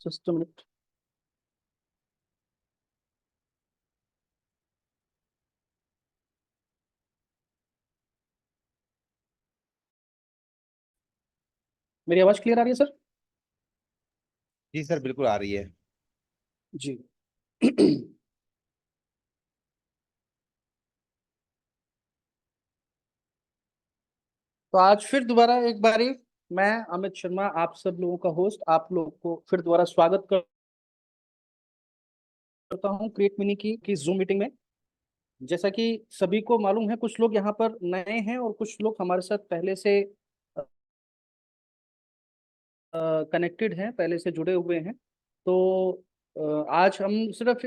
Just minute. मेरी आवाज clear आ रही है सर? जी सर, बिल्कुल आ रही है। जी। तो आज फिर दोबारा एक बारी मैं अमित शर्मा, आप सब लोगों का होस्ट, आप लोगों को फिर दोबारा स्वागत करता हूं क्रिएट मिनी की जूम मीटिंग में। जैसा कि सभी को मालूम है, कुछ लोग यहाँ पर नए हैं और कुछ लोग हमारे साथ पहले से कनेक्टेड हैं, पहले से जुड़े हुए हैं। तो आज हम सिर्फ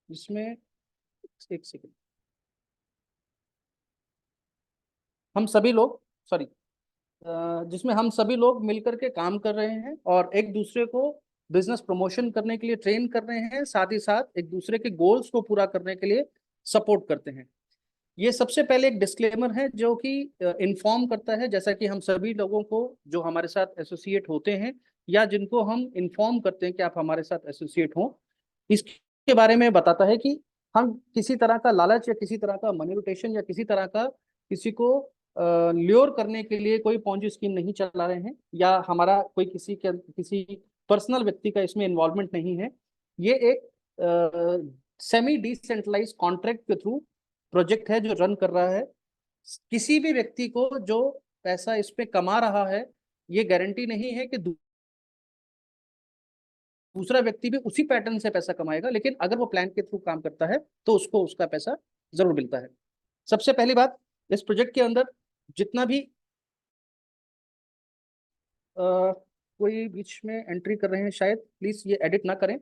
इसमें एक सेकंड, हम सभी लोग, सॉरी, जिसमें हम सभी लोग मिलकर के काम कर रहे हैं और एक दूसरे को बिजनेस प्रमोशन करने के लिए ट्रेन कर रहे हैं, साथ ही साथ एक दूसरे के गोल्स को पूरा करने के लिए सपोर्ट करते हैं। ये सबसे पहले एक डिस्क्लेमर है जो कि इन्फॉर्म करता है, जैसा कि हम सभी लोगों को जो हमारे साथ एसोसिएट होते हैं या जिनको हम इन्फॉर्म करते हैं कि आप हमारे साथ एसोसिएट हो, इसके बारे में बताता है कि हम किसी तरह का लालच या किसी तरह का मैनिपुलेशन या किसी तरह का किसी को ल्योर करने के लिए कोई पॉन्जी स्कीम नहीं चला रहे हैं, या हमारा कोई किसी पर्सनल व्यक्ति का इसमें इन्वॉल्वमेंट नहीं है। ये एक सेमी डिसेंट्रलाइज कॉन्ट्रैक्ट के थ्रू प्रोजेक्ट है जो रन कर रहा है। किसी भी व्यक्ति को जो पैसा इस पे कमा रहा है, ये गारंटी नहीं है कि दूसरा व्यक्ति भी उसी पैटर्न से पैसा कमाएगा, लेकिन अगर वो प्लान के थ्रू काम करता है तो उसको उसका पैसा जरूर मिलता है। सबसे पहली बात, इस प्रोजेक्ट के अंदर जितना भी कोई बीच में एंट्री कर रहे हैं, शायद प्लीज ये एडिट ना करें।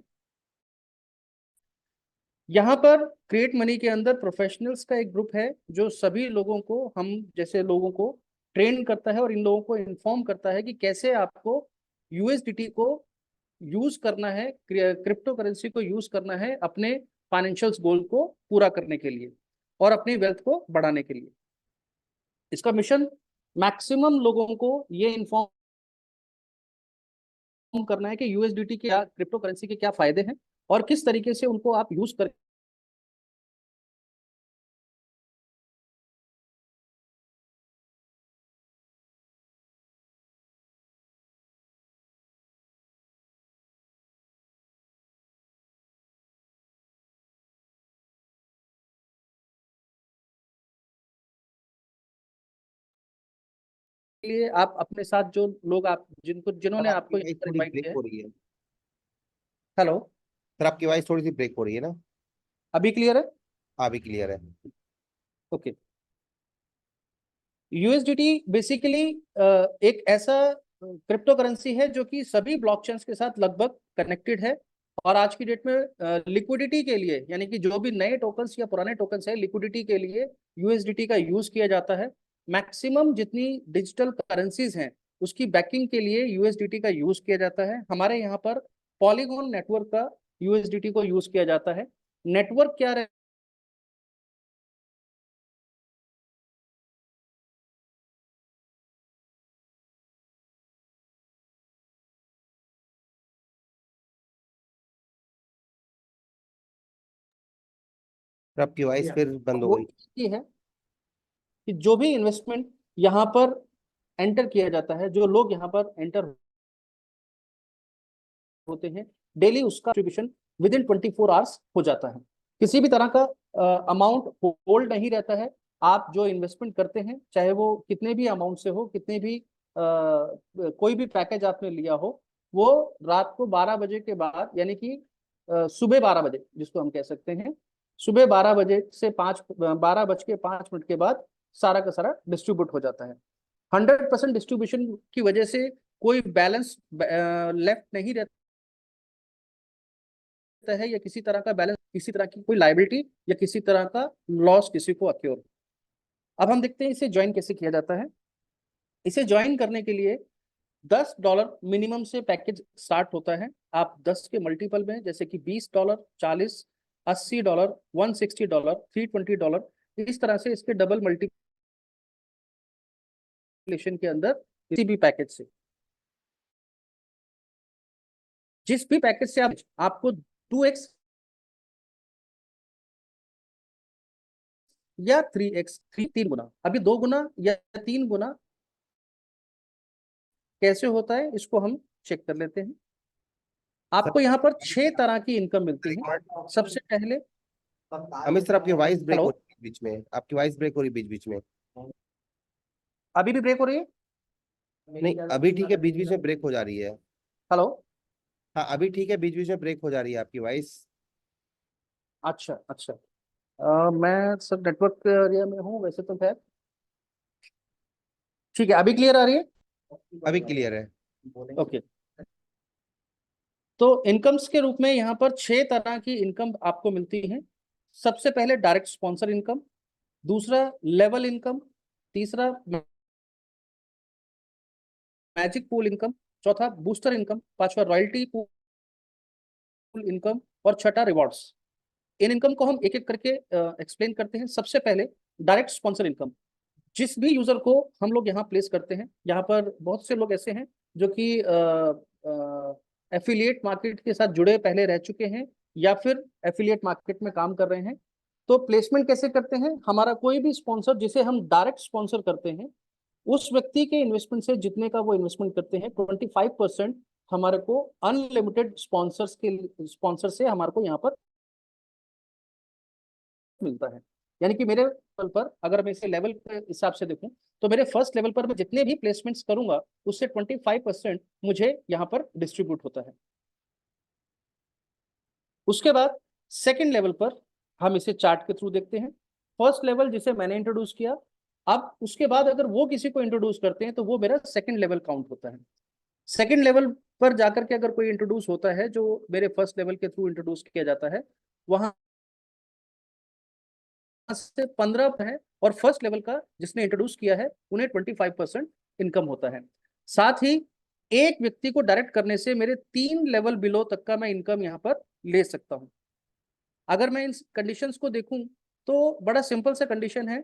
यहाँ पर क्रिएट मनी के अंदर प्रोफेशनल्स का एक ग्रुप है जो सभी लोगों को, हम जैसे लोगों को ट्रेन करता है और इन लोगों को इन्फॉर्म करता है कि कैसे आपको यूएसडीटी को यूज करना है, क्रिप्टो करेंसी को यूज करना है अपने फाइनेंशियल गोल को पूरा करने के लिए और अपनी वेल्थ को बढ़ाने के लिए। इसका मिशन मैक्सिमम लोगों को ये इन्फॉर्म करना है कि यूएसडीटी के क्या, क्रिप्टो करेंसी के क्या फायदे हैं और किस तरीके से उनको आप यूज कर लिए आप अपने साथ जो लोग, आप सर जिन्होंने आपकी आपको वॉइस यहाँ पर थोड़ी इन्वाइट ब्रेक किया है। हो रही है। हेलो, सर आपकी वॉइस थोड़ी सी ब्रेक हो रही है ना। अभी क्लियर है? अभी क्लियर है। ओके। यूएसडीटी बेसिकली एक ऐसा क्रिप्टो करेंसी है जो कि सभी ब्लॉकचेन्स के साथ लगभग कनेक्टेड है। और आज की डेट में लिक्विडिटी के लिए, यानी कि जो भी नए टोकन्स या पुराने टोकन्स है, लिक्विडिटी के लिए यूएसडीटी का यूज किया जाता है। मैक्सिमम जितनी डिजिटल करेंसीज हैं उसकी बैकिंग के लिए यूएसडीटी का यूज किया जाता है। हमारे यहाँ पर पॉलीगॉन नेटवर्क का यूएसडीटी को यूज किया जाता है। नेटवर्क क्या सर आपकी वॉइस फिर बंद हो वो गई। ये है कि जो भी इन्वेस्टमेंट यहाँ पर एंटर किया जाता है, जो लोग यहाँ पर एंटर होते हैं, डेली उसका डिस्ट्रीब्यूशन विद इन 24 आवर्स हो जाता है। किसी भी तरह का अमाउंट होल्ड नहीं रहता है। आप जो इन्वेस्टमेंट करते हैं, चाहे वो कितने भी अमाउंट से हो, कितने भी कोई भी पैकेज आपने लिया हो, वो रात को 12 बजे के बाद, यानी कि सुबह 12 बजे जिसको हम कह सकते हैं, सुबह 12 बजे से 12 बज के 5 मिनट के बाद सारा का सारा डिस्ट्रीब्यूट हो जाता है। 100% डिस्ट्रीब्यूशन की वजह से कोई बैलेंस लेफ्ट नहीं रहता है, या किसी तरह का बैलेंस, किसी तरह की कोई लाइबिलिटी या किसी तरह का लॉस किसी को अक्योर। अब हम देखते हैं इसे ज्वाइन कैसे किया जाता है। इसे ज्वाइन करने के लिए $10 मिनिमम से पैकेज स्टार्ट होता है। आप 10 के मल्टीपल में, जैसे कि $20, 40, $80, $160, $320, इस तरह से इसके डबल मल्टीप्लिकेशन के अंदर किसी भी पैकेज से, जिस भी पैकेज से आपको 2x या 3x, 3 गुना, अभी 2 गुना या 3 गुना कैसे होता है इसको हम चेक कर लेते हैं। आपको यहाँ पर 6 तरह की इनकम मिलती है। सबसे पहले, अमित सर आपकी वॉइस ब्रेक हो हेलो, रही है बीच में, आपकी वॉइस ब्रेक हो रही है बीच बीच में। अभी भी ब्रेक हो रही है? नहीं अभी ठीक है, बीच बीच में ब्रेक हो जा रही है। हेलो, हाँ अभी ठीक है, बीच बीच में ब्रेक हो जा रही है आपकी वॉइस। अच्छा अच्छा। मैं सर नेटवर्क एरिया में हूँ वैसे तो। खैर ठीक है, अभी क्लियर आ रही है? अभी क्लियर है। ओके। तो इनकम्स के रूप में यहाँ पर 6 तरह की इनकम आपको मिलती है। सबसे पहले डायरेक्ट स्पॉन्सर इनकम, दूसरा लेवल इनकम, तीसरा मैजिक पूल इनकम, चौथा बूस्टर इनकम, पांचवा रॉयल्टी पूल इनकम, और छठा रिवॉर्ड्स। इन इनकम को हम एक एक करके एक्सप्लेन करते हैं। सबसे पहले डायरेक्ट स्पॉन्सर इनकम। जिस भी यूजर को हम लोग यहाँ प्लेस करते हैं, यहाँ पर बहुत से लोग ऐसे हैं जो कि एफिलिएट मार्केट के साथ जुड़े पहले रह चुके हैं या फिर एफिलिएट मार्केट में काम कर रहे हैं। तो प्लेसमेंट कैसे करते हैं? हमारा कोई भी स्पॉन्सर जिसे हम डायरेक्ट स्पॉन्सर करते हैं, उस व्यक्ति के इन्वेस्टमेंट से जितने का वो इन्वेस्टमेंट करते हैं, 25% हमारे को अनलिमिटेड स्पॉन्सर से हमारे को यहाँ पर मिलता है। यानी कि मेरे लेवल पर, अगर मैं इसे लेवल के हिसाब से देखूं, तो मेरे फर्स्ट लेवल पर मैं जितने भी प्लेसमेंट्स करूंगा उससे 25% मुझे यहाँ पर डिस्ट्रीब्यूट होता है। उसके बाद सेकंड लेवल पर हम इसे चार्ट के थ्रू देखते हैं। फर्स्ट लेवल जिसे मैंने इंट्रोड्यूस किया, अब उसके बाद अगर वो किसी को इंट्रोड्यूस करते हैं तो वो मेरा सेकंड लेवल काउंट होता है। सेकंड लेवल पर जाकर के अगर कोई इंट्रोड्यूस होता है जो मेरे फर्स्ट लेवल के थ्रू इंट्रोड्यूस किया जाता है, वहां से 15 है, और फर्स्ट लेवल का जिसने इंट्रोड्यूस किया है उन्हें 25% इनकम होता है। साथ ही एक व्यक्ति को डायरेक्ट करने से मेरे 3 लेवल बिलो तक का मैं इनकम यहाँ पर ले सकता हूँ। अगर मैं इन कंडीशंस को देखूं तो बड़ा सिंपल सा कंडीशन है।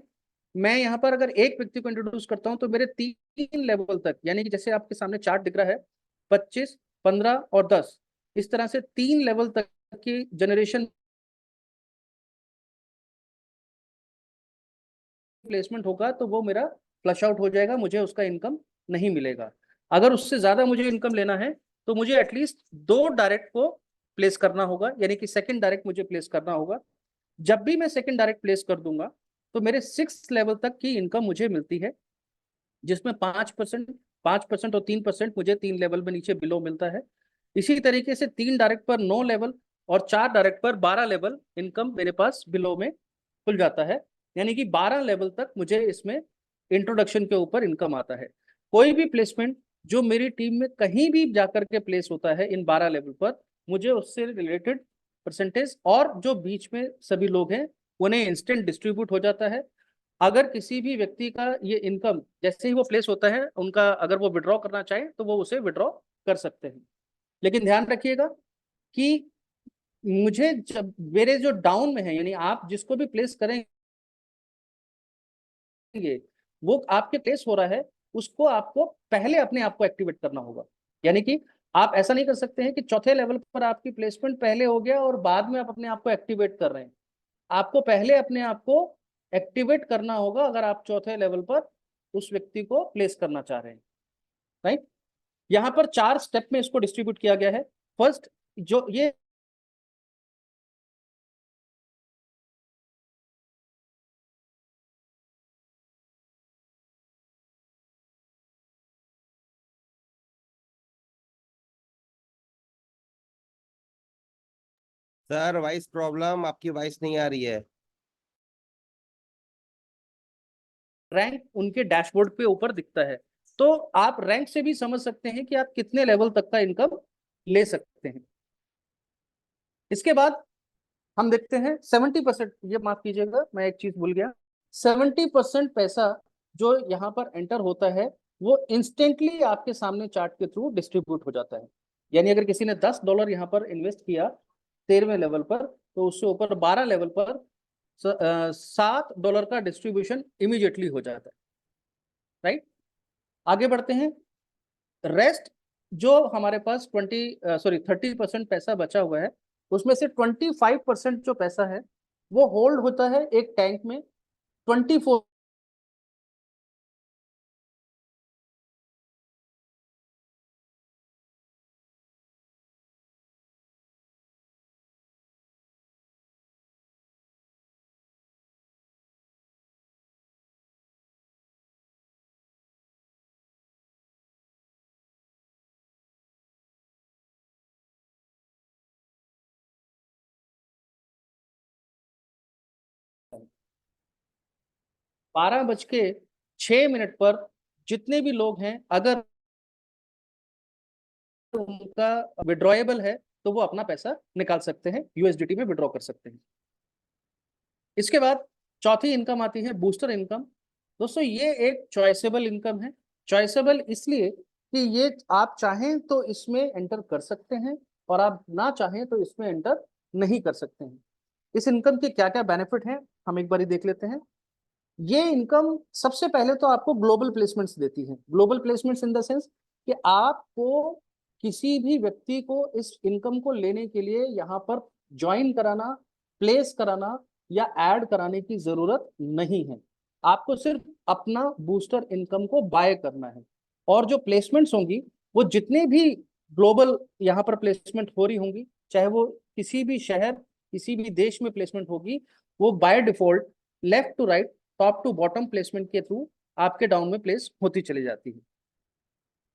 मैं यहाँ पर अगर एक व्यक्ति को इंट्रोड्यूस करता हूँ तो मेरे 3 लेवल तक, यानी कि जैसे आपके सामने चार्ट दिख रहा है, 25, 15 और 10, इस तरह से 3 लेवल तक की जनरेशन प्लेसमेंट होगा तो वो मेरा फ्लश आउट हो जाएगा, मुझे उसका इनकम नहीं मिलेगा। अगर उससे ज्यादा मुझे इनकम लेना है तो मुझे एटलीस्ट 2 डायरेक्ट को प्लेस करना होगा, यानी कि सेकंड डायरेक्ट मुझे प्लेस करना होगा। जब भी मैं सेकंड डायरेक्ट प्लेस कर दूंगा तो मेरे 6 लेवल तक की इनकम मुझे मिलती है, जिसमें 5%, 5% और 3% मुझे 3 लेवल में नीचे बिलो मिलता है। इसी तरीके से 3 डायरेक्ट पर 9 लेवल और 4 डायरेक्ट पर 12 लेवल इनकम मेरे पास बिलो में खुल जाता है। यानी कि 12 लेवल तक मुझे इसमें इंट्रोडक्शन के ऊपर इनकम आता है। कोई भी प्लेसमेंट जो मेरी टीम में कहीं भी जाकर के प्लेस होता है इन 12 लेवल पर, मुझे उससे रिलेटेड परसेंटेज और जो बीच में सभी लोग हैं उन्हें इंस्टेंट डिस्ट्रीब्यूट हो जाता है। अगर किसी भी व्यक्ति का ये इनकम जैसे ही वो प्लेस होता है, उनका अगर वो विड्रॉ करना चाहे तो वो उसे विड्रॉ कर सकते हैं। लेकिन ध्यान रखिएगा कि मुझे जब मेरे जो डाउन में है, यानी आप जिसको भी प्लेस करेंगे वो आपके प्लेस हो रहा है, उसको आपको पहले अपने आप को एक्टिवेट करना होगा। यानी कि आप ऐसा नहीं कर सकते हैं कि चौथे लेवल पर आपकी प्लेसमेंट पहले हो गया और बाद में आप अपने आप को एक्टिवेट कर रहे हैं। आपको पहले अपने आप को एक्टिवेट करना होगा अगर आप चौथे लेवल पर उस व्यक्ति को प्लेस करना चाह रहे हैं। राइट? यहाँ पर 4 स्टेप में इसको डिस्ट्रीब्यूट किया गया है। फर्स्ट, जो ये सर वॉइस प्रॉब्लम, आपकी वॉइस नहीं आ रही है। रैंक उनके डैशबोर्ड पे ऊपर दिखता है, तो आप रैंक से भी समझ सकते हैं कि आप कितने लेवल तक का इनकम ले सकते हैं। इसके बाद हम देखते हैं 70%, ये माफ कीजिएगा मैं एक चीज भूल गया, 70% पैसा जो यहाँ पर एंटर होता है वो इंस्टेंटली आपके सामने चार्ट के थ्रू डिस्ट्रीब्यूट हो जाता है। यानी अगर किसी ने $10 यहाँ पर इन्वेस्ट किया 13वें लेवल पर, तो उससे ऊपर 12 लेवल पर $7 का डिस्ट्रीब्यूशन इमीडिएटली हो जाता है। राइट, आगे बढ़ते हैं। रेस्ट जो हमारे पास 30% पैसा बचा हुआ है, उसमें से 25% जो पैसा है वो होल्ड होता है एक टैंक में 24। 12:06 पर जितने भी लोग हैं, अगर उनका विड्रॉएबल है तो वो अपना पैसा निकाल सकते हैं, यूएसडीटी में विड्रॉ कर सकते हैं। इसके बाद चौथी इनकम आती है बूस्टर इनकम। दोस्तों ये एक चॉइसेबल इनकम है। चॉइसेबल इसलिए कि ये आप चाहें तो इसमें एंटर कर सकते हैं और आप ना चाहें तो इसमें एंटर नहीं कर सकते हैं। इस इनकम के क्या क्या बेनिफिट हैं हम एक बार देख लेते हैं। ये इनकम सबसे पहले तो आपको ग्लोबल प्लेसमेंट्स देती है। Global placements in the sense कि आपको किसी भी व्यक्ति को इस इनकम को लेने के लिए यहाँ पर ज्वाइन कराना, प्लेस कराना या ऐड कराने की जरूरत नहीं है। आपको सिर्फ अपना बूस्टर इनकम को बाय करना है। और जो प्लेसमेंट्स होंगी वो जितने भी ग्लोबल यहाँ पर प्लेसमेंट हो रही होंगी, चाहे वो किसी भी शहर किसी भी देश में प्लेसमेंट होगी, वो by default left to right top to bottom placement के थ्रू आपके डाउन में प्लेस होती चली जाती है।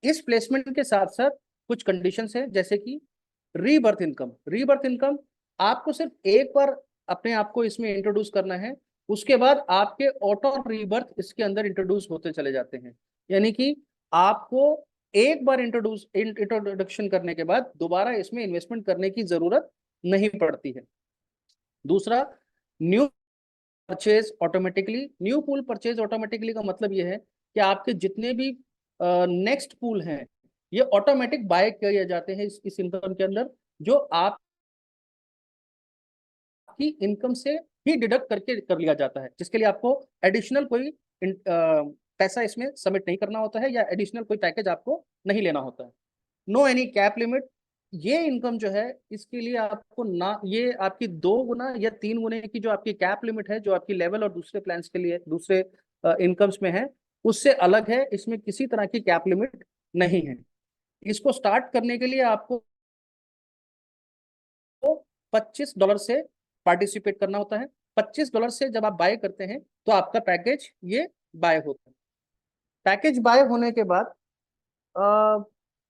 इस प्लेसमेंट के साथ साथ कुछ कंडीशंस हैं, जैसे कि रीबर्थ इनकम। रीबर्थ इनकम आपको सिर्फ एक बार अपने आप को इसमें इंट्रोड्यूस करना है, उसके बाद आपके ऑटो रीबर्थ इसके अंदर इंट्रोड्यूस होते चले जाते हैं। यानी कि आपको एक बार इंट्रोडक्शन करने के बाद दोबारा इसमें इन्वेस्टमेंट करने की जरूरत नहीं पड़ती है। दूसरा, new purchase automatically. New pool purchase automatically का मतलब यह है कि आपके जितने भी नेक्स्ट पूल हैं ये ऑटोमेटिक बाय किए जाते हैं इस इनकम के अंदर, जो आपकी इनकम से ही डिडक्ट करके कर लिया जाता है, जिसके लिए आपको एडिशनल कोई पैसा इसमें सबमिट नहीं करना होता है या एडिशनल कोई पैकेज आपको नहीं लेना होता है। No any cap limit. ये इनकम जो है इसके लिए आपको ना, ये आपकी 2 गुना या 3 गुने की जो आपकी कैप लिमिट है, जो आपकी लेवल और दूसरे प्लान्स के लिए दूसरे इनकम्स में है, उससे अलग है। इसमें किसी तरह की कैप लिमिट नहीं है। इसको स्टार्ट करने के लिए आपको $25 से पार्टिसिपेट करना होता है। $25 से जब आप बाय करते हैं तो आपका पैकेज ये बाय होता है। पैकेज बाय होने के बाद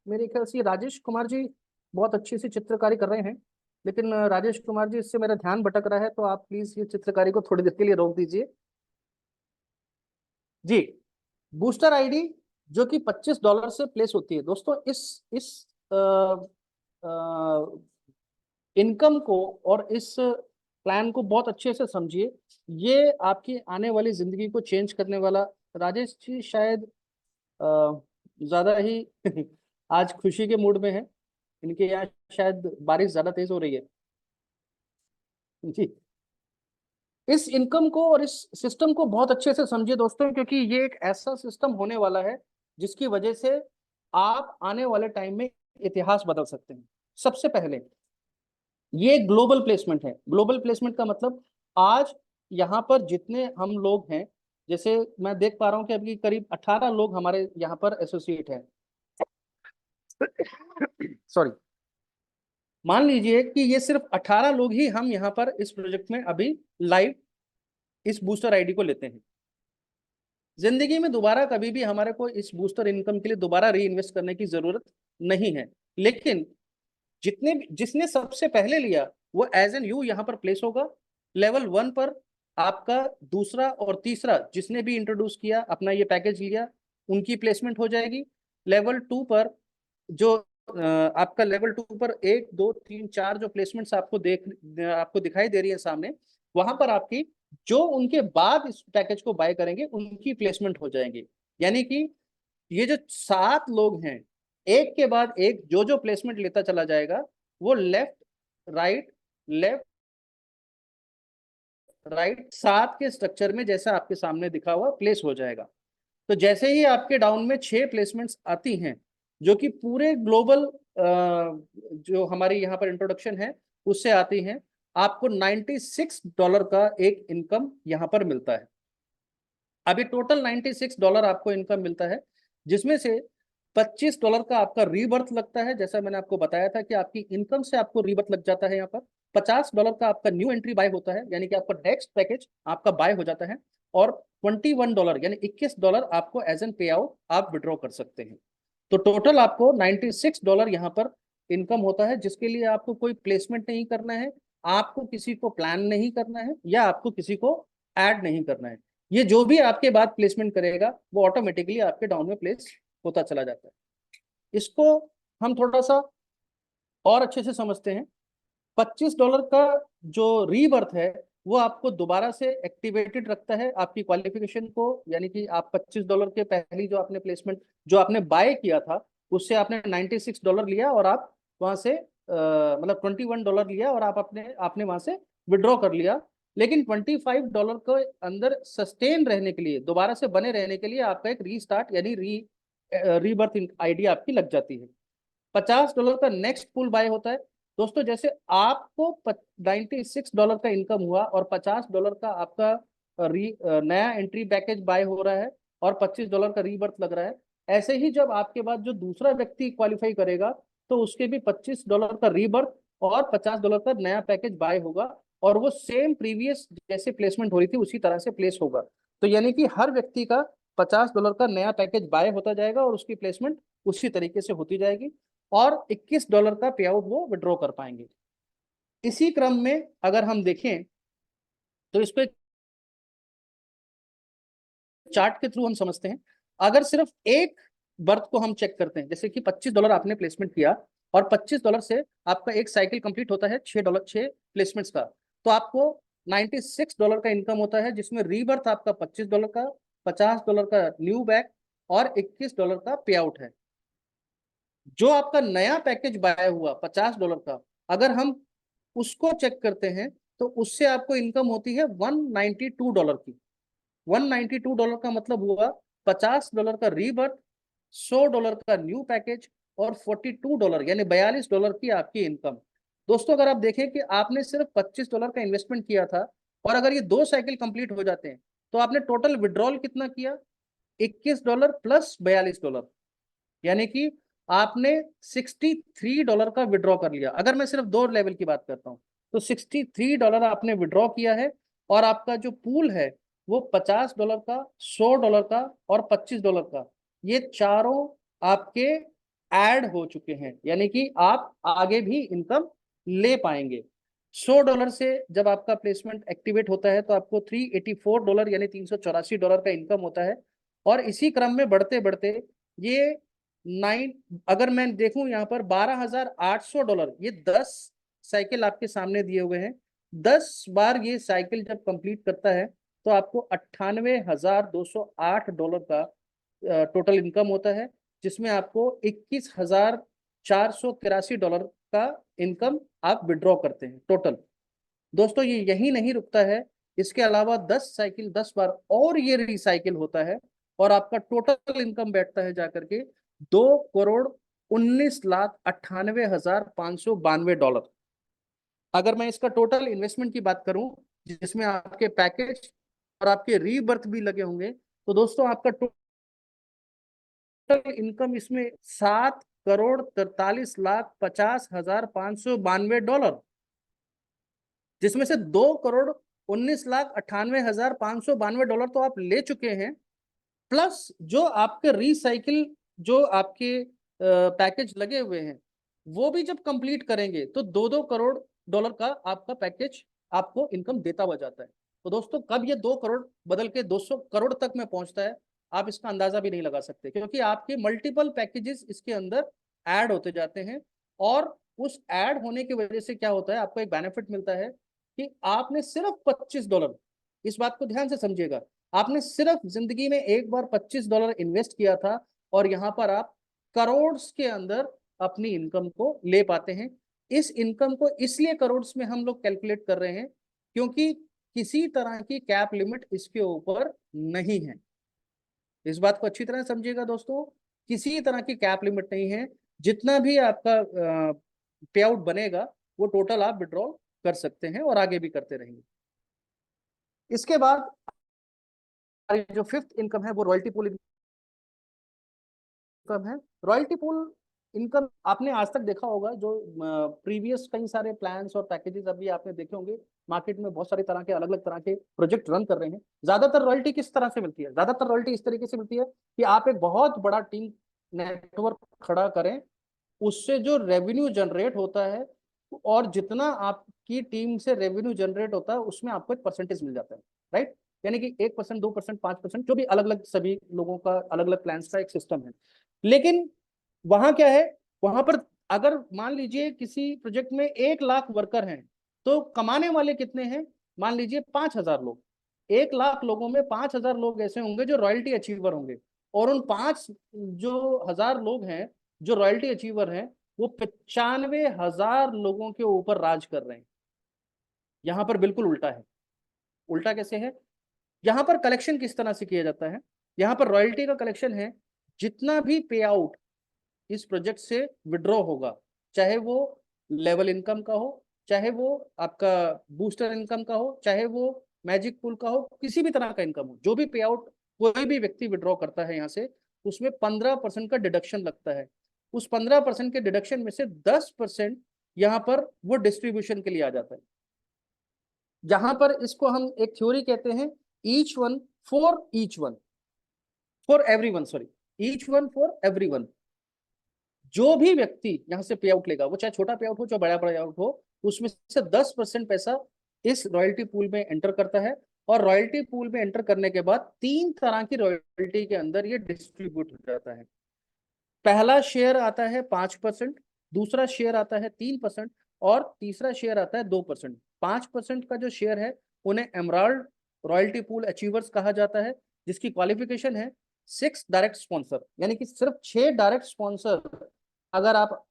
मेरे ख्याल से राजेश कुमार जी बहुत अच्छी सी चित्रकारी कर रहे हैं, लेकिन राजेश कुमार जी इससे मेरा ध्यान भटक रहा है, तो आप प्लीज ये चित्रकारी को थोड़ी देर के लिए रोक दीजिए जी। बूस्टर आईडी जो कि $25 से प्लेस होती है। दोस्तों इस इनकम को और इस प्लान को बहुत अच्छे से समझिए। ये आपकी आने वाली जिंदगी को चेंज करने वाला। राजेश जी शायद ज्यादा ही आज खुशी के मूड में है, इनके यहाँ शायद बारिश ज्यादा तेज हो रही है जी। इस इनकम को और इस सिस्टम को बहुत अच्छे से समझिए दोस्तों, क्योंकि ये एक ऐसा सिस्टम होने वाला है जिसकी वजह से आप आने वाले टाइम में इतिहास बदल सकते हैं। सबसे पहले ये ग्लोबल प्लेसमेंट है। ग्लोबल प्लेसमेंट का मतलब आज यहाँ पर जितने हम लोग हैं, जैसे मैं देख पा रहा हूँ कि अभी करीब 18 लोग हमारे यहाँ पर एसोसिएट हैं। सॉरी, मान लीजिए कि ये सिर्फ 18 लोग ही हम यहाँ पर इस प्रोजेक्ट में अभी लाइव इस बूस्टर आईडी को लेते हैं। जिंदगी में दोबारा कभी भी हमारे को इस बूस्टर इनकम के लिए दोबारा री इन्वेस्ट करने की जरूरत नहीं है। लेकिन जिसने सबसे पहले लिया वो एज एन यू यहाँ पर प्लेस होगा। लेवल 1 पर आपका दूसरा और तीसरा जिसने भी इंट्रोड्यूस किया अपना ये पैकेज लिया, उनकी प्लेसमेंट हो जाएगी। लेवल 2 पर जो आपका लेवल 2 पर 1 2 3 4 जो प्लेसमेंट्स आपको दिखाई दे रही है सामने, वहां पर आपकी जो उनके बाद इस पैकेज को बाय करेंगे उनकी प्लेसमेंट हो जाएंगी। यानी कि ये जो 7 लोग हैं, एक के बाद एक जो जो प्लेसमेंट लेता चला जाएगा, वो लेफ्ट राइट लेफ्ट राइट 7 के स्ट्रक्चर में जैसा आपके सामने दिखा हुआ प्लेस हो जाएगा। तो जैसे ही आपके डाउन में 6 प्लेसमेंट्स आती हैं, जो कि पूरे ग्लोबल जो हमारी यहाँ पर इंट्रोडक्शन है उससे आती हैं, आपको $96 का एक इनकम यहाँ पर मिलता है। अभी टोटल $96 आपको इनकम मिलता है, जिसमें से $25 का आपका रीबर्थ लगता है। जैसा मैंने आपको बताया था कि आपकी इनकम से आपको रीबर्थ लग जाता है। यहाँ पर $50 का आपका न्यू एंट्री बाय होता है, यानी कि आपका नेक्स्ट पैकेज आपका बाय हो जाता है। और $21 यानी $21 आपको एज एन पे आउट आप विड्रॉ कर सकते हैं। तो टोटल आपको $96 यहाँ पर इनकम होता है, जिसके लिए आपको कोई प्लेसमेंट नहीं करना है, आपको किसी को प्लान नहीं करना है, या आपको किसी को ऐड नहीं करना है। ये जो भी आपके बाद प्लेसमेंट करेगा वो ऑटोमेटिकली आपके डाउन में प्लेस होता चला जाता है। इसको हम थोड़ा सा और अच्छे से समझते हैं। $25 का जो रीबर्थ है वो आपको दोबारा से एक्टिवेटेड रखता है आपकी क्वालिफिकेशन को, यानी कि आप $25 के पहली जो आपने प्लेसमेंट जो आपने बाय किया था उससे आपने $96 लिया, और आप वहां से मतलब $21 लिया और आप आपने वहां से विड्रॉ कर लिया। लेकिन $25 के अंदर सस्टेन रहने के लिए, दोबारा से बने रहने के लिए आपका एक रीस्टार्ट यानी रीबर्थ आईडी आपकी लग जाती है। $50 का नेक्स्ट पुल बाय होता है। दोस्तों जैसे आपको $96 का इनकम हुआ और $50 का आपका नया एंट्री पैकेज बाय हो रहा है और $25 का रीबर्थ लग रहा है, ऐसे ही जब आपके बाद जो दूसरा व्यक्ति क्वालिफाई करेगा तो उसके भी $25 का रीबर्थ और $50 का नया पैकेज बाय होगा, और वो सेम प्रीवियस जैसे प्लेसमेंट हो रही थी उसी तरह से प्लेस होगा। तो यानी कि हर व्यक्ति का $50 का नया पैकेज बाय होता जाएगा और उसकी प्लेसमेंट उसी तरीके से होती जाएगी, और $21 का पे आउट वो विड्रॉ कर पाएंगे। इसी क्रम में अगर हम देखें तो इस पे चार्ट के थ्रू हम समझते हैं। अगर सिर्फ एक बर्थ को हम चेक करते हैं, जैसे कि $25 आपने प्लेसमेंट किया और $25 से आपका एक साइकिल कंप्लीट होता है छह प्लेसमेंट्स का, तो आपको $96 का इनकम होता है, जिसमें रीबर्थ आपका $25 का, $50 का न्यू बैक और $21 का पे आउट है। जो आपका नया पैकेज बाय हुआ $50 का, अगर हम उसको चेक करते हैं तो उससे आपको इनकम होती है $192 की। $192 का मतलब हुआ $50 का रीबर्थ, $100 का न्यू पैकेज और $42 यानी $42 की आपकी इनकम। दोस्तों अगर आप देखें कि आपने सिर्फ $25 का इन्वेस्टमेंट किया था, और अगर ये 2 साइकिल कंप्लीट हो जाते हैं तो आपने टोटल विड्रॉल कितना किया, $21 प्लस $42, यानी कि आपने $63 का विड्रॉ कर लिया। अगर मैं सिर्फ 2 लेवल की बात करता हूँ तो $63 आपने विड्रॉ किया है, और आपका जो पूल है वो $50 का, $100 का और $25 का, ये चारों आपके ऐड हो चुके हैं, यानी कि आप आगे भी इनकम ले पाएंगे। $100 से जब आपका प्लेसमेंट एक्टिवेट होता है तो आपको $384 यानी $384 का इनकम होता है। और इसी क्रम में बढ़ते बढ़ते ये अगर मैं देखूं यहाँ पर $12,800, ये 10 साइकिल आपके सामने दिए हुए हैं। 10 बार ये साइकिल जब कंप्लीट करता है तो आपको $98,208 का टोटल इनकम होता है, जिसमें आपको $21,483 का इनकम आप विड्रॉ करते हैं टोटल। दोस्तों ये यही नहीं रुकता है, इसके अलावा 10 साइकिल 10 बार और ये रिसाइकिल होता है, और आपका टोटल इनकम बैठता है जाकर के $2,19,98,592। अगर मैं इसका टोटल इन्वेस्टमेंट की बात करूं, जिसमें आपके पैकेज और आपके रीबर्थ भी लगे होंगे, तो दोस्तों आपका टोटल इनकम इसमें $7,43,50,592, जिसमें से $2,19,98,592 तो आप ले चुके हैं, प्लस जो आपके रिसाइकिल जो आपके पैकेज लगे हुए हैं वो भी जब कंप्लीट करेंगे तो $2-2 करोड़ का आपका पैकेज आपको इनकम देता हुआ जाता है। तो दोस्तों कब ये 2 करोड़ बदल के 200 करोड़ तक में पहुंचता है, आप इसका अंदाजा भी नहीं लगा सकते, क्योंकि आपके मल्टीपल पैकेजेस इसके अंदर ऐड होते जाते हैं। और उस ऐड होने की वजह से क्या होता है, आपको एक बेनिफिट मिलता है कि आपने सिर्फ $25, इस बात को ध्यान से समझिएगा, आपने सिर्फ जिंदगी में एक बार $25 इन्वेस्ट किया था, और यहाँ पर आप करोड़ के अंदर अपनी इनकम को ले पाते हैं। इस इनकम को इसलिए करोड़ में हम लोग कैलकुलेट कर रहे हैं क्योंकि किसी तरह की कैप लिमिट इसके ऊपर नहीं है। इस बात को अच्छी तरह समझिएगा दोस्तों, किसी तरह की कैप लिमिट नहीं है। जितना भी आपका पे आउट बनेगा वो टोटल आप विड्रॉ कर सकते हैं और आगे भी करते रहेंगे। इसके बाद जो फिफ्थ इनकम है वो रॉयल्टी पूल इनकम है। रॉयल्टी पूल इनकम आपने आज तक देखा होगा, जो प्रीवियस कई सारे प्लान्स और पैकेजेस अभी आपने देखे होंगे, मार्केट में बहुत सारी तरह के अलग अलग तरह के प्रोजेक्ट रन कर रहे हैं। ज्यादातर रॉयल्टी किस तरह से मिलती है? ज्यादातर रॉयल्टी इस तरीके से मिलती है कि आप एक बहुत बड़ा टीम नेटवर्क खड़ा करें, उससे जो रेवेन्यू जनरेट होता है और जितना आपकी टीम से रेवेन्यू जनरेट होता है उसमें आपको एक परसेंटेज मिल जाता है, राइट? यानी कि 1%, 2%, 5%, जो भी अलग अलग सभी लोगों का अलग अलग प्लान्स का एक सिस्टम है। लेकिन वहां क्या है, वहां पर अगर मान लीजिए किसी प्रोजेक्ट में 1 लाख वर्कर हैं तो कमाने वाले कितने हैं? मान लीजिए 5,000 लोग। 1 लाख लोगों में 5,000 लोग ऐसे होंगे जो रॉयल्टी अचीवर होंगे, और उन 5,000 लोग हैं जो रॉयल्टी अचीवर हैं, वो 95,000 लोगों के ऊपर राज कर रहे हैं। यहां पर बिल्कुल उल्टा है। उल्टा कैसे है? यहां पर कलेक्शन किस तरह से किया जाता है? यहां पर रॉयल्टी का कलेक्शन है, जितना भी पे आउट इस प्रोजेक्ट से विड्रॉ होगा, चाहे वो लेवल इनकम का हो, चाहे वो आपका बूस्टर इनकम का हो, चाहे वो मैजिक पूल का हो, किसी भी तरह का इनकम हो, जो भी पे आउट कोई भी व्यक्ति विड्रॉ करता है यहाँ से, उसमें 15% का डिडक्शन लगता है। उस 15% के डिडक्शन में से 10% यहाँ पर वो डिस्ट्रीब्यूशन के लिए आ जाता है। जहां पर इसको हम एक थ्योरी कहते हैं, each one for each one, for every one, sorry, each one for every one. जो भी व्यक्ति यहाँ से पे आउट लेगा, वो चाहे छोटा पे आउट हो चाहे बड़ा पे आउट हो, उसमें से 10% पैसा इस रॉयल्टी पूल में एंटर करता है। और रॉयल्टी पूल में एंटर करने के बाद 3 तरह की रॉयल्टी के अंदर ये डिस्ट्रीब्यूट हो जाता है। पहला शेयर आता है 5%, दूसरा शेयर आता है 3%, और तीसरा शेयर आता है 2%। 5% का जो शेयर है उन्हें एमराल्ड रॉयल्टी पूल अचीवर्स कहा जाता है, जिसकी क्वालिफिकेशन है 6 डायरेक्ट स्पॉन्सर, यानी कि सिर्फ 6 डायरेक्ट स्पॉन्सर अगर आप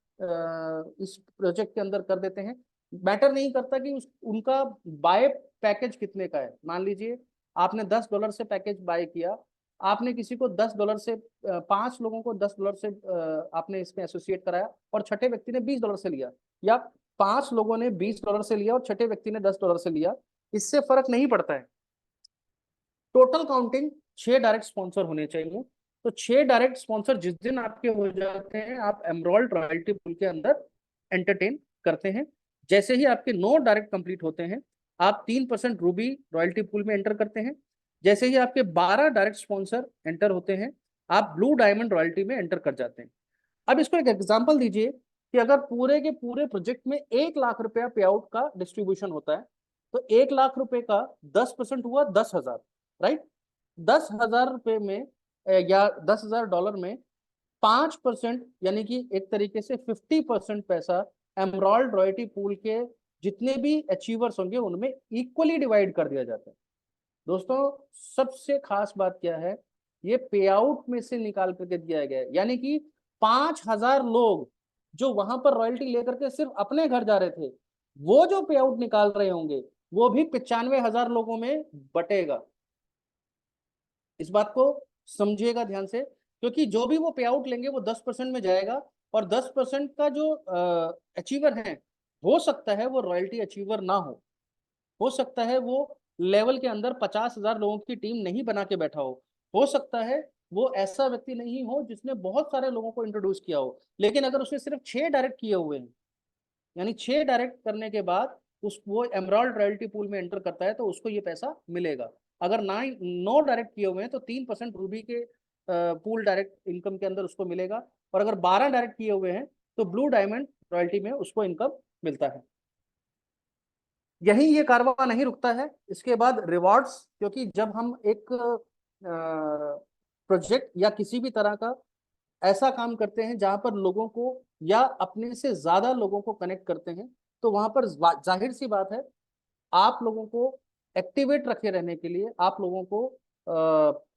इस प्रोजेक्ट के अंदर कर देते हैं। मैटर नहीं करता कि उनका बाय पैकेज कितने का है। मान लीजिए आपने $10 से पैकेज बाय किया, आपने किसी को $10 से 5 लोगों को $10 से आपने इसमें एसोसिएट कराया, और छठे व्यक्ति ने $20 से लिया, या 5 लोगों ने $20 से लिया और छठे व्यक्ति ने $10 से लिया, इससे फर्क नहीं पड़ता है। टोटल काउंटिंग 6 डायरेक्ट स्पॉन्सर होने चाहिए। तो 6 डायरेक्ट स्पॉन्सर जिस दिन आपके हो जाते हैं, आप एमराल्ड रॉयल्टी पूल के अंदर एंटरटेन करते हैं। जैसे ही आपके 9 डायरेक्ट कंप्लीट होते हैं, आप 3% रूबी रॉयल्टी पूल में एंटर करते हैं। जैसे ही आपके 12 डायरेक्ट स्पॉन्सर एंटर होते हैं, आप ब्लू डायमंड रॉयल्टी में एंटर कर जाते हैं। अब इसको एक एग्जांपल दीजिए कि अगर पूरे के पूरे प्रोजेक्ट में 1 लाख रुपया पे आउट का डिस्ट्रीब्यूशन होता है, तो 1 लाख रुपए का 10% हुआ 10,000, राइट? 10,000 रुपए में या $10,000 में 5%, यानी कि एक तरीके से 50% पैसा एमराल्ड रॉयल्टी पूल के जितने भी अचीवर्स होंगे उनमें इक्वली डिवाइड कर दिया जाता है। दोस्तों, सबसे खास बात क्या है, ये पे आउट में से निकाल करके दिया गया है। यानी कि 5,000 लोग जो वहां पर रॉयल्टी लेकर के सिर्फ अपने घर जा रहे थे, वो जो पे आउट निकाल रहे होंगे वो भी 95,000 लोगों में बटेगा। इस बात को समझिएगा ध्यान से, क्योंकि जो भी वो पे आउट लेंगे वो 10% में जाएगा, और 10% का जो अचीवर है, हो सकता है वो रॉयल्टी अचीवर ना हो सकता है वो लेवल के अंदर 50,000 लोगों की टीम नहीं बना के बैठा हो सकता है वो ऐसा व्यक्ति नहीं हो जिसने बहुत सारे लोगों को इंट्रोड्यूस किया हो, लेकिन अगर उसने सिर्फ 6 डायरेक्ट किए हुए हैं, यानी 6 डायरेक्ट करने के बाद उस वो एमराल्ड रॉयल्टी पूल में एंटर करता है, तो उसको ये पैसा मिलेगा। अगर 9 डायरेक्ट किए हुए हैं तो 3% रूबी के पूल डायरेक्ट इनकम के अंदर उसको मिलेगा, और अगर 12 डायरेक्ट किए हुए हैं तो ब्लू डायमंड रॉयल्टी में उसको इनकम मिलता है। यही ये कारवां नहीं रुकता है, इसके बाद रिवॉर्ड्स, क्योंकि जब हम एक प्रोजेक्ट या किसी भी तरह का ऐसा काम करते हैं जहां पर लोगों को या अपने से ज्यादा लोगों को कनेक्ट करते हैं, तो वहां पर जाहिर सी बात है, आप लोगों को एक्टिवेट रखे रहने के लिए, आप लोगों को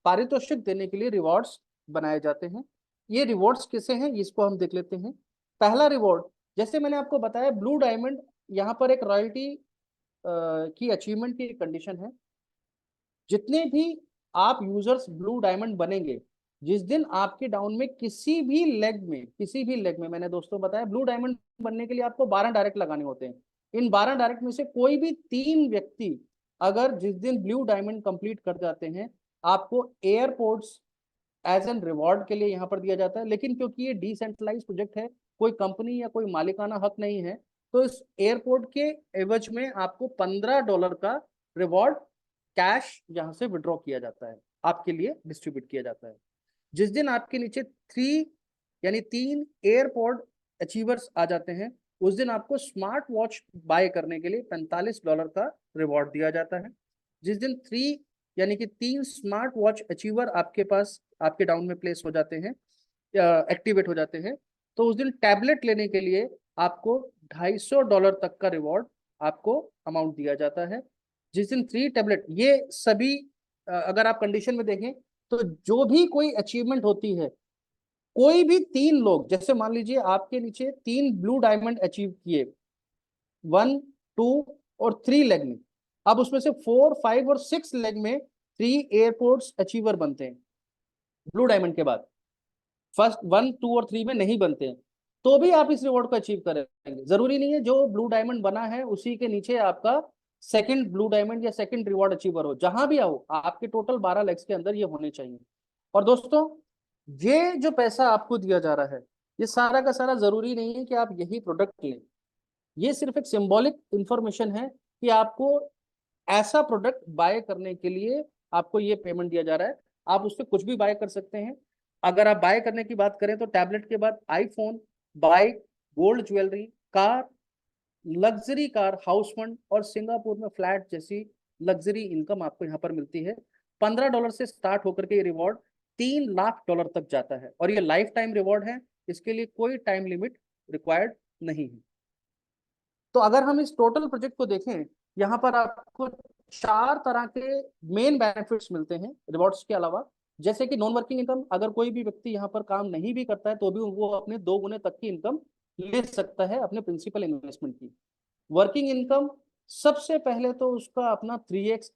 पारितोषिक देने के लिए रिवॉर्ड्स बनाए जाते हैं। ये रिवॉर्ड्स कैसे हैं इसको हम देख लेते हैं। पहला रिवॉर्ड, जैसे मैंने आपको बताया ब्लू डायमंड, यहाँ पर एक रॉयल्टी की अचीवमेंट की कंडीशन है। जितने भी आप यूजर्स ब्लू डायमंड बनेंगे, जिस दिन आपके डाउन में किसी भी लेग में मैंने दोस्तों बताया ब्लू डायमंड बनने के लिए आपको 12 डायरेक्ट लगाने होते हैं। इन 12 डायरेक्ट में से कोई भी 3 व्यक्ति अगर जिस दिन ब्लू डायमंड कंप्लीट कर जाते हैं, आपको एयरपोर्ट्स एज एन रिवॉर्ड के लिए यहाँ पर दिया जाता है। लेकिन क्योंकि ये डिसेंट्रलाइज प्रोजेक्ट है, कोई कंपनी या कोई मालिकाना हक नहीं है, तो इस एयरपोर्ट के एवज में आपको $15 का रिवॉर्ड कैश यहाँ से विड्रॉ किया जाता है, आपके लिए डिस्ट्रीब्यूट किया जाता है। जिस दिन आपके नीचे 3 एयरपोर्ट अचीवर्स आ जाते हैं, उस दिन आपको स्मार्ट वॉच बाय करने के लिए $45 का रिवॉर्ड दिया जाता है। जिस दिन 3 स्मार्ट वॉच अचीवर आपके पास आपके डाउन में प्लेस हो जाते हैं, एक्टिवेट हो जाते हैं, तो उस दिन टैबलेट लेने के लिए आपको $250 तक का रिवॉर्ड आपको अमाउंट दिया जाता है। जिस दिन 3 टैबलेट, ये सभी अगर आप कंडीशन में देखें तो जो भी कोई अचीवमेंट होती है, कोई भी 3 लोग, जैसे मान लीजिए आपके नीचे 3 ब्लू डायमंड अचीव किए 1, 2 और 3 लेग में, अब उसमें से 4, 5 और 6 लेग में 3 एयरपोर्ट्स अचीवर बनते हैं ब्लू डायमंड के बाद, फर्स्ट 1, 2 और 3 में नहीं बनते हैं, तो भी आप इस रिवॉर्ड को अचीव करेंगे। जरूरी नहीं है जो ब्लू डायमंड बना है उसी के नीचे आपका सेकंड ब्लू डायमंड या सेकंड रिवॉर्ड अचीवर हो, जहां भी आओ आपके टोटल 12 लेग्स के अंदर ये होने चाहिए। और दोस्तों, ये जो पैसा आपको दिया जा रहा है, ये सारा का सारा जरूरी नहीं है कि आप यही प्रोडक्ट लें। ये सिर्फ एक सिंबॉलिक इंफॉर्मेशन है कि आपको ऐसा प्रोडक्ट बाय करने के लिए आपको ये पेमेंट दिया जा रहा है। आप उससे कुछ भी बाय कर सकते हैं। अगर आप बाय करने की बात करें तो टैबलेट के बाद iPhone, bike, gold jewellery, car, luxury car, house fund और सिंगापुर में फ्लैट जैसी लग्जरी इनकम आपको यहाँ पर मिलती है। $15 से स्टार्ट होकर के ये रिवॉर्ड $3 लाख तक जाता है, और ये लाइफ टाइम रिवॉर्ड है। इसके लिए कोई टाइम लिमिट रिक्वायर्ड नहीं है। तो अगर हम इस टोटल प्रोजेक्ट को देखें, यहाँ पर आपको 4 तरह के मेन बेनिफिट्स मिलते हैं रिवॉर्ड्स के अलावा। जैसे कि नॉन वर्किंग इनकम, अगर कोई भी व्यक्ति यहाँ पर काम नहीं भी करता है तो भी वो अपने 2 गुने तक की इनकम ले सकता है अपने प्रिंसिपल इन्वेस्टमेंट की। वर्किंग इनकम, सबसे पहले तो उसका अपना 3x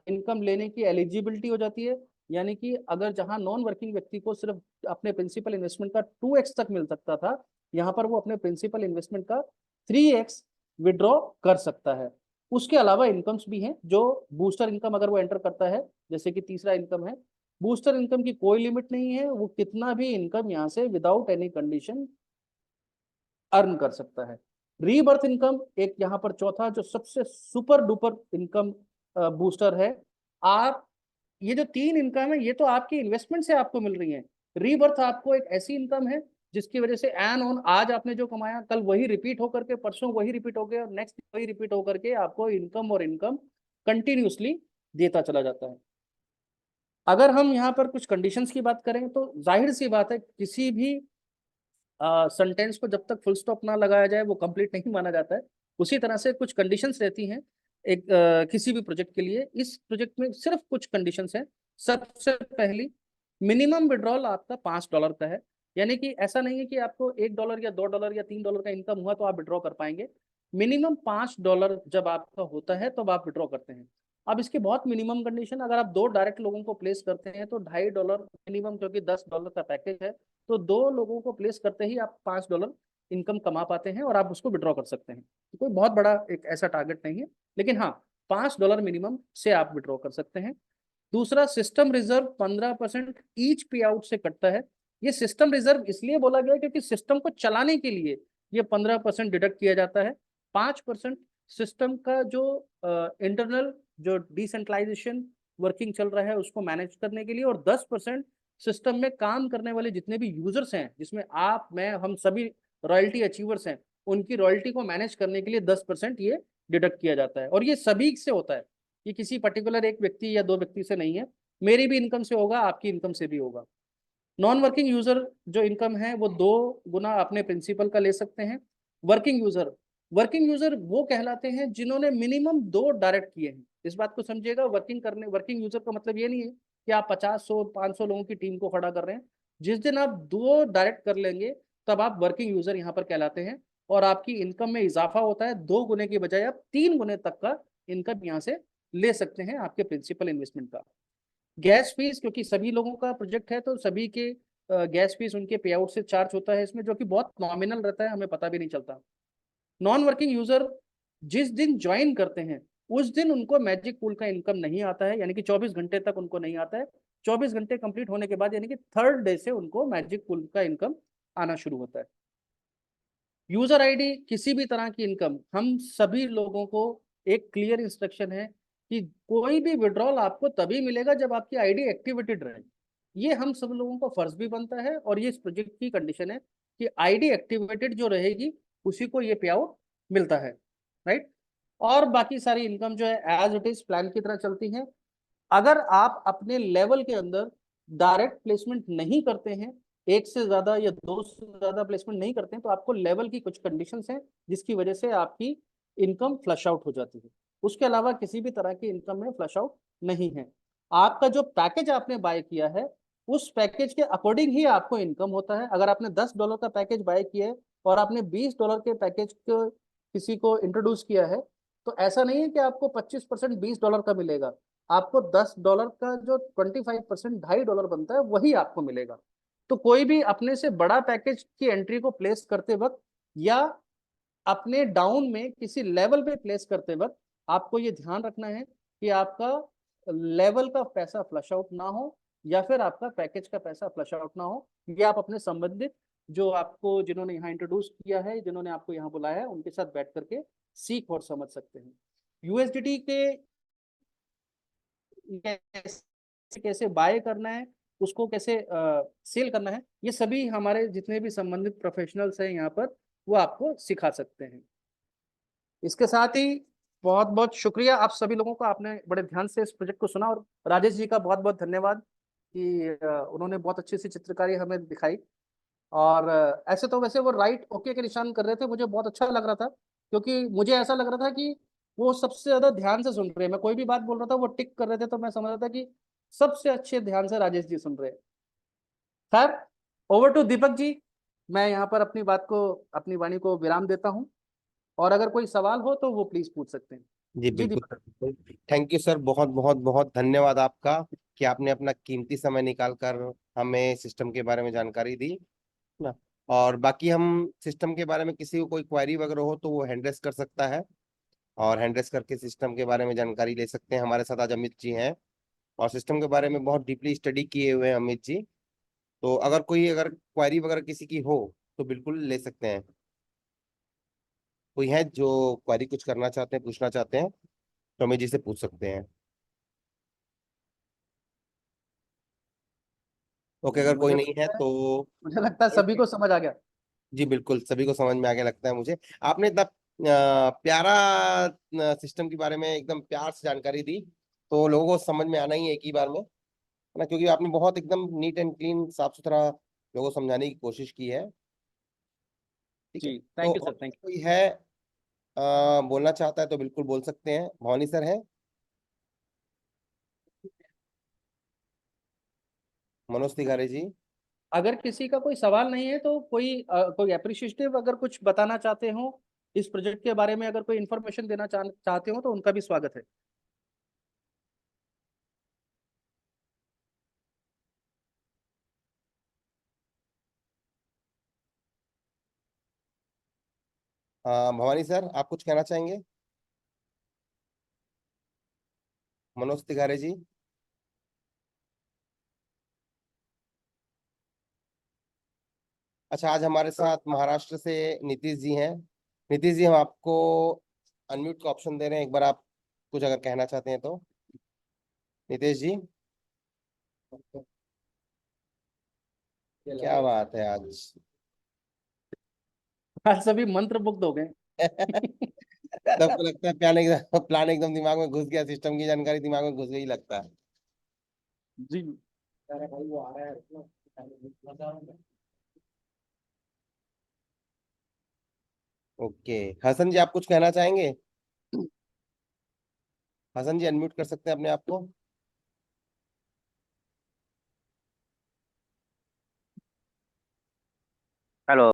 इनकम लेने की एलिजिबिलिटी हो जाती है। यानी कि अगर जहां नॉन वर्किंग व्यक्ति को सिर्फ अपने प्रिंसिपल इन्वेस्टमेंट का 2x तक मिल सकता था, यहाँ पर वो अपने प्रिंसिपल इन्वेस्टमेंट का 3x विड्रॉ कर सकता है। उसके अलावा इनकम्स भी हैं, जो बूस्टर इनकम अगर वो एंटर करता है, जैसे कि तीसरा इनकम है। बूस्टर इनकम की कोई लिमिट नहीं है, वो कितना भी इनकम यहाँ से विदाउट एनी कंडीशन अर्न कर सकता है। रीबर्थ इनकम एक यहाँ पर चौथा जो सबसे सुपर डुपर इनकम बूस्टर है। आप ये जो 3 इनकम है, ये तो आपकी इन्वेस्टमेंट से आपको मिल रही है। रीबर्थ आपको एक ऐसी इनकम है जिसकी वजह से एन ऑन आज आपने जो कमाया कल वही रिपीट होकर के, परसों वही रिपीट हो गया और नेक्स्ट वही रिपीट होकर के आपको इनकम और इनकम कंटिन्यूसली देता चला जाता है। अगर हम यहाँ पर कुछ कंडीशंस की बात करें तो जाहिर सी बात है, किसी भी सेंटेंस को जब तक फुल स्टॉप ना लगाया जाए वो कंप्लीट नहीं माना जाता है। उसी तरह से कुछ कंडीशंस रहती हैं एक किसी भी प्रोजेक्ट के लिए। इस प्रोजेक्ट में सिर्फ कुछ कंडीशंस हैं। सबसे पहली, मिनिमम विड्रॉल आपका $5 का है। यानी कि ऐसा नहीं है कि आपको $1 या $2 या $3 का इनकम हुआ तो आप विड्रॉ कर पाएंगे। मिनिमम $5 जब आपका होता है तब आप विड्रॉ करते हैं। अब इसकी बहुत मिनिमम कंडीशन, अगर आप 2 डायरेक्ट लोगों को प्लेस करते हैं तो $2.5 मिनिमम, क्योंकि $10 का पैकेज है, तो 2 लोगों को प्लेस करते ही आप $5 इनकम कमा पाते हैं और आप उसको विड्रॉ कर सकते हैं। तो कोई बहुत बड़ा एक ऐसा टारगेट नहीं है, लेकिन हाँ, $5 मिनिमम से आप विड्रॉ कर सकते हैं। दूसरा, सिस्टम रिजर्व 15% ईच पे आउट से कटता है। ये सिस्टम रिजर्व इसलिए बोला गया क्योंकि सिस्टम को चलाने के लिए ये 15% डिडक्ट किया जाता है। 5% सिस्टम का जो इंटरनल जो डिसेंट्रलाइजेशन वर्किंग चल रहा है उसको मैनेज करने के लिए, और 10% सिस्टम में काम करने वाले जितने भी यूजर्स हैं, जिसमें आप, मैं, हम सभी रॉयल्टी अचीवर्स हैं, उनकी रॉयल्टी को मैनेज करने के लिए 10% ये डिडक्ट किया जाता है। और ये सभी से होता है, ये किसी पर्टिकुलर एक व्यक्ति या 2 व्यक्ति से नहीं है। मेरी भी इनकम से होगा, आपकी इनकम से भी होगा। नॉन वर्किंग यूजर जो इनकम है वो 2 गुना अपने प्रिंसिपल का ले सकते हैं। वर्किंग यूजर वो कहलाते हैं जिन्होंने मिनिमम 2 डायरेक्ट किए हैं। इस बात को समझिएगा, वर्किंग यूजर का मतलब ये नहीं है कि आप 50, 100, 500 लोगों की टीम को खड़ा कर रहे हैं। जिस दिन आप दो डायरेक्ट कर लेंगे तब आप वर्किंग यूजर यहाँ पर कहलाते हैं, और आपकी इनकम में इजाफा होता है। 2 गुने की बजाय आप 3 गुने तक का इनकम यहाँ से ले सकते हैं आपके प्रिंसिपल इन्वेस्टमेंट का। गैस फीस, क्योंकि सभी लोगों का प्रोजेक्ट है तो सभी के गैस फीस उनके पे आउट से चार्ज होता है इसमें, जो कि बहुत नॉमिनल रहता है, हमें पता भी नहीं चलता। नॉन वर्किंग यूजर जिस दिन ज्वाइन करते हैं उस दिन उनको मैजिक पूल का इनकम नहीं आता है, यानी कि 24 घंटे तक उनको नहीं आता है। 24 घंटे कंप्लीट होने के बाद यानी कि थर्ड डे से उनको मैजिक पूल का इनकम आना शुरू होता है। यूजर आईडी, किसी भी तरह की इनकम, हम सभी लोगों को एक क्लियर इंस्ट्रक्शन है कि कोई भी विड्रॉल आपको तभी मिलेगा जब आपकी आईडी एक्टिवेटेड रहे। ये हम सब लोगों को फर्ज भी बनता है, और ये इस प्रोजेक्ट की कंडीशन है कि आईडी एक्टिवेटेड जो रहेगी उसी को ये पे आउट मिलता है, राइट। और बाकी सारी इनकम जो है एज इट इज प्लान की तरह चलती है। अगर आप अपने लेवल के अंदर डायरेक्ट प्लेसमेंट नहीं करते हैं, एक से ज्यादा या दो से ज्यादा प्लेसमेंट नहीं करते हैं, तो आपको लेवल की कुछ कंडीशंस हैं जिसकी वजह से आपकी इनकम फ्लश आउट हो जाती है। उसके अलावा किसी भी तरह की इनकम में फ्लश आउट नहीं है। आपका जो पैकेज आपने बाय किया है उस पैकेज के अकॉर्डिंग ही आपको इनकम होता है। अगर आपने $10 का पैकेज बाय किया है और आपने $20 के पैकेज को किसी को इंट्रोड्यूस किया है, तो ऐसा नहीं है कि आपको 25% $20 का मिलेगा। आपको $10 का जो 25% $2.5 बनता है वही आपको मिलेगा। तो कोई भी अपने से बड़ा पैकेज की एंट्री को प्लेस करते वक्त या अपने डाउन में किसी लेवल पे प्लेस करते वक्त आपको ये ध्यान रखना है कि आपका लेवल का पैसा फ्लश आउट ना हो, या फिर आपका पैकेज का पैसा फ्लश आउट ना हो। ये आप अपने संबंधित जो आपको जिन्होंने यहाँ इंट्रोड्यूस किया है, जिन्होंने आपको यहाँ बुलाया है, उनके साथ बैठ करके सीख और समझ सकते हैं। यूएसडीटी के कैसे कैसे बाय करना है, उसको कैसे सेल करना है, ये सभी हमारे जितने भी संबंधित प्रोफेशनल्स हैं यहाँ पर वो आपको सिखा सकते हैं। इसके साथ ही बहुत बहुत शुक्रिया आप सभी लोगों का, आपने बड़े ध्यान से इस प्रोजेक्ट को सुना, और राजेश जी का बहुत बहुत धन्यवाद कि उन्होंने बहुत अच्छी सी चित्रकारी हमें दिखाई। और ऐसे तो वैसे वो राइट ओके के निशान कर रहे थे, मुझे बहुत अच्छा लग रहा था, क्योंकि मुझे ऐसा लग रहा था कि वो सबसे ज्यादा ध्यान से सुन रहे हैं। मैं कोई भी बात बोल रहा था वो टिक कर रहे थे, तो मैं समझ रहा था कि सबसे अच्छे ध्यान से राजेश जी सुन रहे हैं। खैर, ओवर टू दीपक जी। मैं यहाँ पर अपनी बात को, अपनी वाणी को विराम देता हूँ, और अगर कोई सवाल हो तो वो प्लीज पूछ सकते हैं। जी जी बिल्कुल दीपक। सर, बिल्कुल। थैंक यू सर, बहुत बहुत बहुत धन्यवाद आपका कि आपने अपना कीमती समय निकाल कर हमें सिस्टम के बारे में जानकारी दी ना। और बाकी हम सिस्टम के बारे में किसी को कोई क्वेरी वगैरह हो तो वो हैंड रेस कर सकता है, और हैंड रेस करके सिस्टम के बारे में जानकारी ले सकते हैं। हमारे साथ आज अमित जी हैं, और सिस्टम के बारे में बहुत डीपली स्टडी किए हुए हैं अमित जी। तो अगर क्वेरी वगैरह किसी की हो तो बिल्कुल ले सकते हैं। कोई है जो क्वेरी कुछ करना चाहते हैं, पूछना चाहते हैं, तो अमित जी से पूछ सकते हैं। ओके, अगर कोई मुझे नहीं है लगता है तो मुझे लगता है सभी को समझ आ गया। जी बिल्कुल, सभी को समझ में आ गया लगता है मुझे। आपने इतना प्यारा सिस्टम के बारे में एकदम प्यार से जानकारी दी, तो लोगों को समझ में आना ही है एक ही बार में, है ना, क्योंकि आपने बहुत एकदम नीट एंड क्लीन साफ सुथरा लोगों को समझाने की कोशिश की है। ठीक है, जी तो थैंक यू और सर, थैंक कोई है बोलना चाहता है तो बिल्कुल बोल सकते हैं। भवानी सर है, मनोज तिवारी जी। यू। अगर किसी का कोई सवाल नहीं है तो कोई अप्रिशिएटिव अगर कुछ बताना चाहते हो इस प्रोजेक्ट के बारे में, अगर कोई इन्फॉर्मेशन देना चाहते हो तो उनका भी स्वागत है। भवानी सर, आप कुछ कहना चाहेंगे? मनोज तिवारी जी। अच्छा, आज हमारे साथ महाराष्ट्र से नीतीश जी हैं। नीतीश जी, हम आपको अनम्यूट का ऑप्शन दे रहे हैं, एक बार आप कुछ अगर कहना चाहते हैं तो। नीतीश जी, क्या बात है आज। आज सभी मंत्र मुग्ध हो गए। सबको लगता है प्लान एकदम दिमाग में घुस गया, सिस्टम की जानकारी दिमाग में घुस गई लगता है। जी। ओके, हसन जी, आप कुछ कहना चाहेंगे? हसन जी, अनम्यूट कर सकते हैं अपने आप को।